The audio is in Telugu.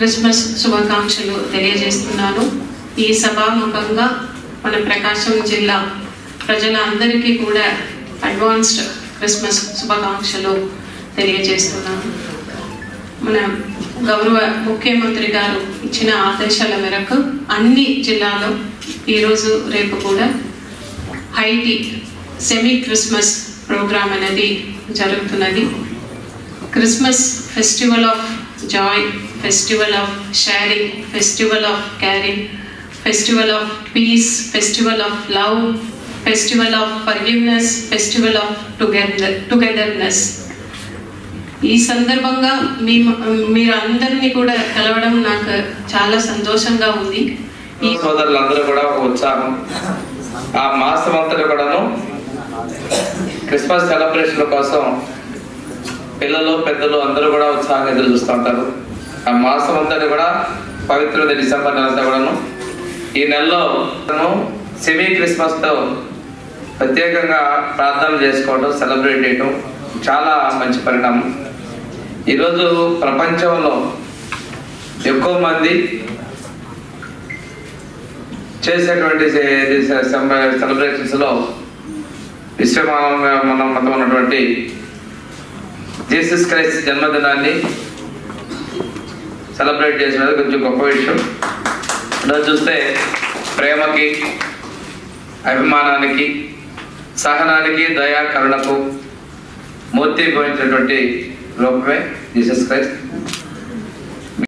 క్రిస్మస్ శుభాకాంక్షలు తెలియజేస్తున్నాను. ఈ సభాముఖంగా మన ప్రకాశం జిల్లా ప్రజలందరికీ కూడా అడ్వాన్స్డ్ క్రిస్మస్ శుభాకాంక్షలు తెలియజేస్తున్నాను. మన గౌరవ ముఖ్యమంత్రి గారు ఇచ్చిన ఆదేశాల మేరకు అన్ని జిల్లాలో ఈరోజు రేపు కూడా హైటీ సెమీ క్రిస్మస్ ప్రోగ్రామ్ అనేది జరుగుతున్నది. Christmas festival of Joy, festival of sharing, festival of caring, festival of piece, festival of love, festival of forgiveness, festival of togetherness. ఈ సందర్భంగా మీరు అందరినీ కూడా కలవడం నాకు చాలా సంతోషంగా ఉంది. ఈ సోదరులందరూ కూడా ఒక ఉత్సాహం, ఆ మాసం అంతటి కూడాను క్రిస్మస్ సెలబ్రేషన్ కోసం పిల్లలు పెద్దలు అందరూ కూడా ఉత్సాహంగా ఎదురు చూస్తూ ఉంటారు. ఆ మాసం అంతటి కూడా పవిత్రమైన డిసెంబర్ నెల అంతా కూడాను ఈ నెలలో సెమీ క్రిస్మస్తో ప్రత్యేకంగా ప్రార్థనలు చేసుకోవడం, సెలబ్రేట్ చేయడం చాలా మంచి పరిణామం. ఈరోజు ప్రపంచంలో ఎక్కువ మంది చేసేటువంటి సెలబ్రేషన్స్లో విశ్వమానవ మతం ఉన్నటువంటి జీసస్ క్రైస్ట్ జన్మదినాన్ని సెలబ్రేట్ చేసినది కొంచెం గొప్ప విషయం. ఈరోజు చూస్తే ప్రేమకి, అభిమానానికి, సహనానికి, దయా కరుణకు మూర్తి పోయించినటువంటి రూపమే జీసస్ క్రైస్ట్.